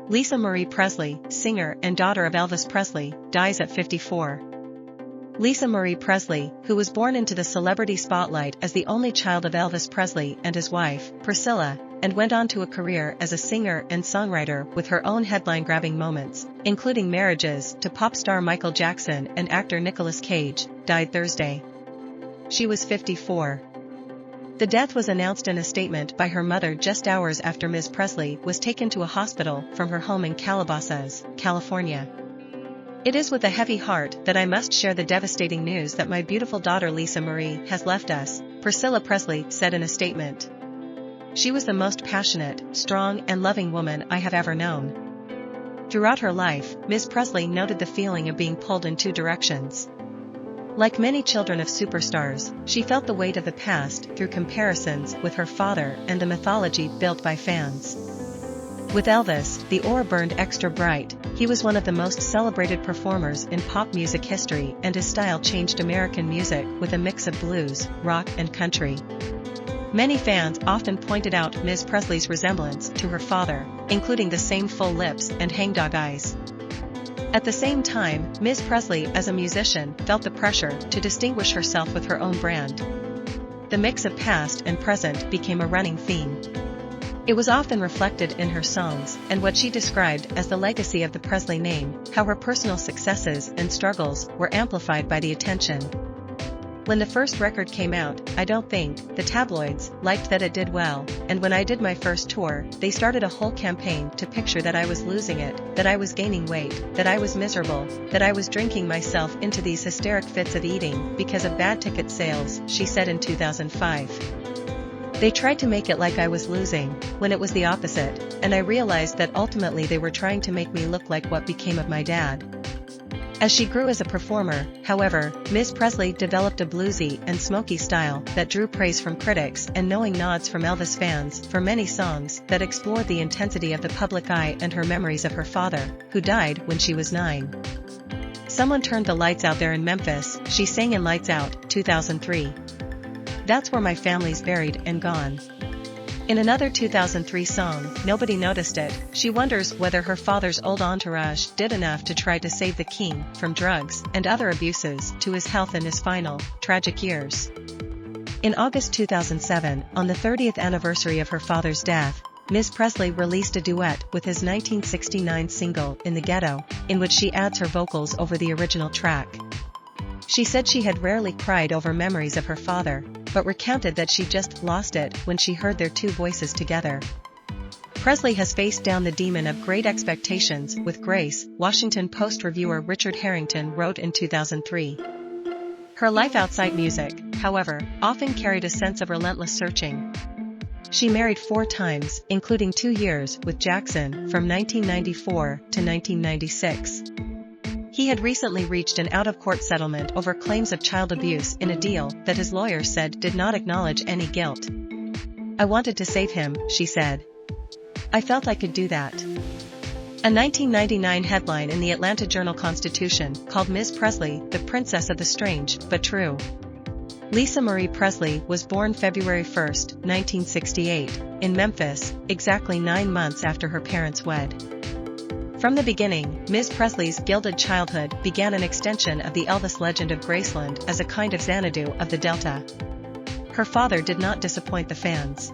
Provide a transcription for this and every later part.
Lisa Marie Presley, singer and daughter of Elvis Presley, dies at 54. Lisa Marie Presley, who was born into the celebrity spotlight as the only child of Elvis Presley and his wife, Priscilla, and went on to a career as a singer and songwriter with her own headline-grabbing moments, including marriages to pop star Michael Jackson and actor Nicolas Cage, died Thursday. She was 54. The death was announced in a statement by her mother just hours after Ms. Presley was taken to a hospital from her home in Calabasas, California. It is with a heavy heart that I must share the devastating news that my beautiful daughter Lisa Marie has left us, Priscilla Presley said in a statement. She was the most passionate, strong and loving woman I have ever known. Throughout her life, Ms. Presley noted the feeling of being pulled in two directions. Like many children of superstars, she felt the weight of the past through comparisons with her father and the mythology built by fans. With Elvis, the aura burned extra bright. He was one of the most celebrated performers in pop music history, and his style changed American music with a mix of blues, rock and country. Many fans often pointed out Ms. Presley's resemblance to her father, including the same full lips and hangdog eyes. At the same time, Ms. Presley as a musician felt the pressure to distinguish herself with her own brand. The mix of past and present became a running theme. It was often reflected in her songs and what she described as the legacy of the Presley name, how her personal successes and struggles were amplified by the attention. When the first record came out, I don't think the tabloids liked that it did well, and when I did my first tour, they started a whole campaign to picture that I was losing it, that I was gaining weight, that I was miserable, that I was drinking myself into these hysteric fits of eating because of bad ticket sales, she said in 2005. They tried to make it like I was losing, when it was the opposite, and I realized that ultimately they were trying to make me look like what became of my dad. As she grew as a performer, however, Ms. Presley developed a bluesy and smoky style that drew praise from critics and knowing nods from Elvis fans for many songs that explored the intensity of the public eye and her memories of her father, who died when she was 9. Someone turned the lights out there in Memphis, she sang in Lights Out, 2003. That's where my family's buried and gone. In another 2003 song, Nobody Noticed It, she wonders whether her father's old entourage did enough to try to save the king from drugs and other abuses to his health in his final, tragic years. In August 2007, on the 30th anniversary of her father's death, Ms. Presley released a duet with his 1969 single, In the Ghetto, in which she adds her vocals over the original track. She said she had rarely cried over memories of her father, but recounted that she just lost it when she heard their two voices together. Presley has faced down the demon of great expectations with grace, Washington Post reviewer Richard Harrington wrote in 2003. Her life outside music, however, often carried a sense of relentless searching. She married 4 times, including 2 years with Jackson from 1994 to 1996. He had recently reached an out-of-court settlement over claims of child abuse in a deal that his lawyers said did not acknowledge any guilt. I wanted to save him, she said. I felt I could do that. A 1999 headline in the Atlanta Journal-Constitution called Ms. Presley the Princess of the Strange but True. Lisa Marie Presley was born February 1, 1968, in Memphis, exactly 9 months after her parents wed. From the beginning, Ms. Presley's gilded childhood began an extension of the Elvis legend of Graceland as a kind of Xanadu of the Delta. Her father did not disappoint the fans.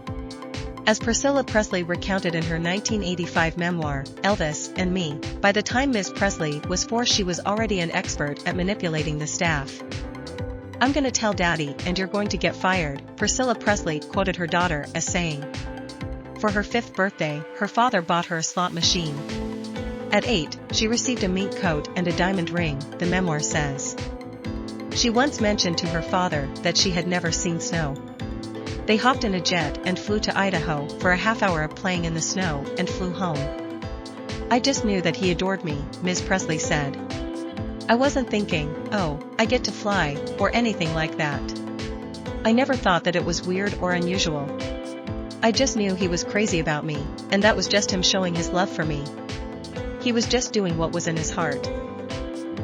As Priscilla Presley recounted in her 1985 memoir, Elvis and Me, by the time Ms. Presley was 4 she was already an expert at manipulating the staff. I'm gonna tell Daddy and you're going to get fired, Priscilla Presley quoted her daughter as saying. For her 5th birthday, her father bought her a slot machine. At 8, she received a mink coat and a diamond ring, the memoir says. She once mentioned to her father that she had never seen snow. They hopped in a jet and flew to Idaho for a half-hour of playing in the snow and flew home. I just knew that he adored me, Ms. Presley said. I wasn't thinking, oh, I get to fly, or anything like that. I never thought that it was weird or unusual. I just knew he was crazy about me, and that was just him showing his love for me. He was just doing what was in his heart.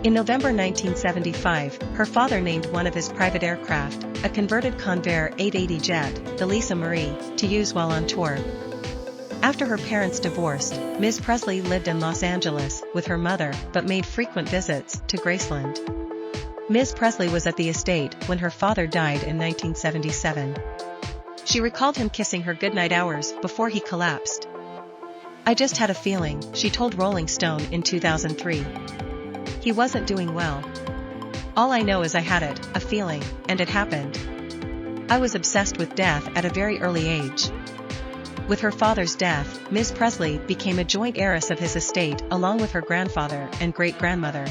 In November 1975, her father named one of his private aircraft, a converted Convair 880 jet, the Lisa Marie, to use while on tour. After her parents divorced, Ms. Presley lived in Los Angeles with her mother but made frequent visits to Graceland. Ms. Presley was at the estate when her father died in 1977. She recalled him kissing her goodnight hours before he collapsed. "I just had a feeling," she told Rolling Stone in 2003. "He wasn't doing well. All I know is I had it, a feeling, and it happened. I was obsessed with death at a very early age." With her father's death, Ms. Presley became a joint heiress of his estate along with her grandfather and great-grandmother.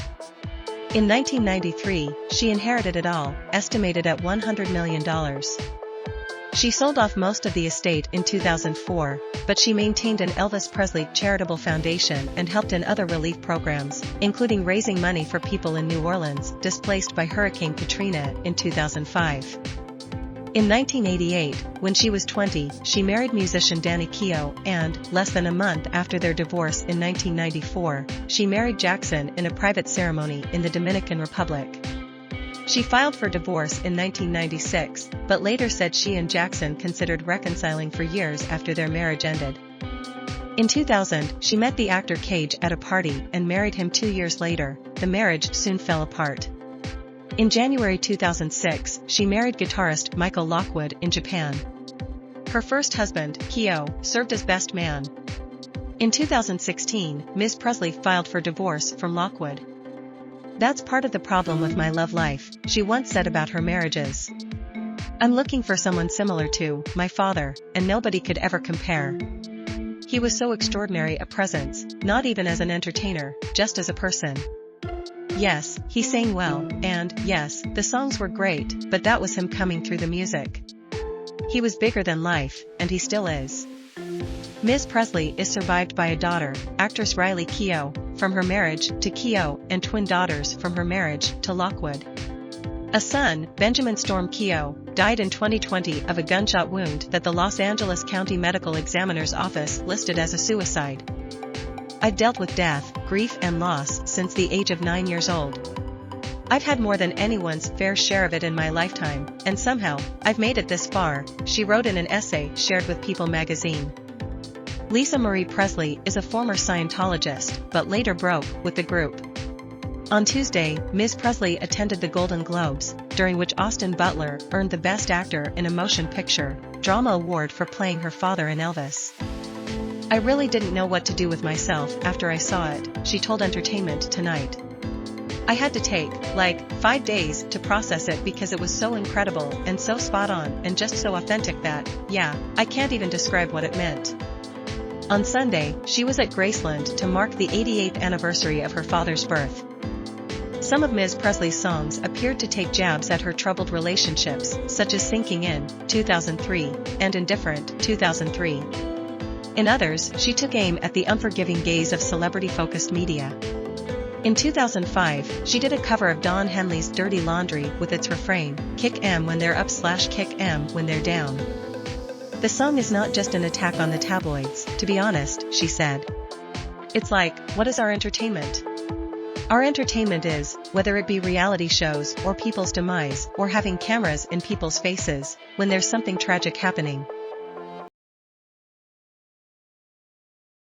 In 1993, she inherited it all, estimated at $100 million. She sold off most of the estate in 2004, but she maintained an Elvis Presley charitable foundation and helped in other relief programs, including raising money for people in New Orleans displaced by Hurricane Katrina in 2005. In 1988, when she was 20, she married musician Danny Keough and, less than a month after their divorce in 1994, she married Jackson in a private ceremony in the Dominican Republic. She filed for divorce in 1996, but later said she and Jackson considered reconciling for years after their marriage ended. In 2000, she met the actor Cage at a party and married him 2 years later. The marriage soon fell apart. In January 2006, she married guitarist Michael Lockwood in Japan. Her first husband, Keough, served as best man. In 2016, Ms. Presley filed for divorce from Lockwood. "That's part of the problem with my love life," she once said about her marriages. "I'm looking for someone similar to my father, and nobody could ever compare. He was so extraordinary a presence, not even as an entertainer, just as a person. Yes, he sang well, and, yes, the songs were great, but that was him coming through the music. He was bigger than life, and he still is." Ms. Presley is survived by a daughter, actress Riley Keough, from her marriage to Keough, and twin daughters from her marriage to Lockwood. A son, Benjamin Storm Keough, died in 2020 of a gunshot wound that the Los Angeles County Medical Examiner's Office listed as a suicide. "I've dealt with death, grief and loss since the age of 9 years old. I've had more than anyone's fair share of it in my lifetime, and somehow, I've made it this far," she wrote in an essay shared with People magazine. Lisa Marie Presley is a former Scientologist, but later broke with the group. On Tuesday, Ms. Presley attended the Golden Globes, during which Austin Butler earned the Best Actor in a Motion Picture Drama Award for playing her father in Elvis. "I really didn't know what to do with myself after I saw it," she told Entertainment Tonight. "I had to take, 5 days to process it because it was so incredible and so spot on and just so authentic that, yeah, I can't even describe what it meant." On Sunday, she was at Graceland to mark the 88th anniversary of her father's birth. Some of Ms. Presley's songs appeared to take jabs at her troubled relationships, such as Sinking In, 2003, and Indifferent, 2003. In others, she took aim at the unforgiving gaze of celebrity-focused media. In 2005, she did a cover of Don Henley's Dirty Laundry with its refrain, "Kick M when they're up / kick M when they're down." "The song is not just an attack on the tabloids, to be honest," she said. "It's like, what is our entertainment? Our entertainment is, whether it be reality shows or people's demise or having cameras in people's faces, when there's something tragic happening,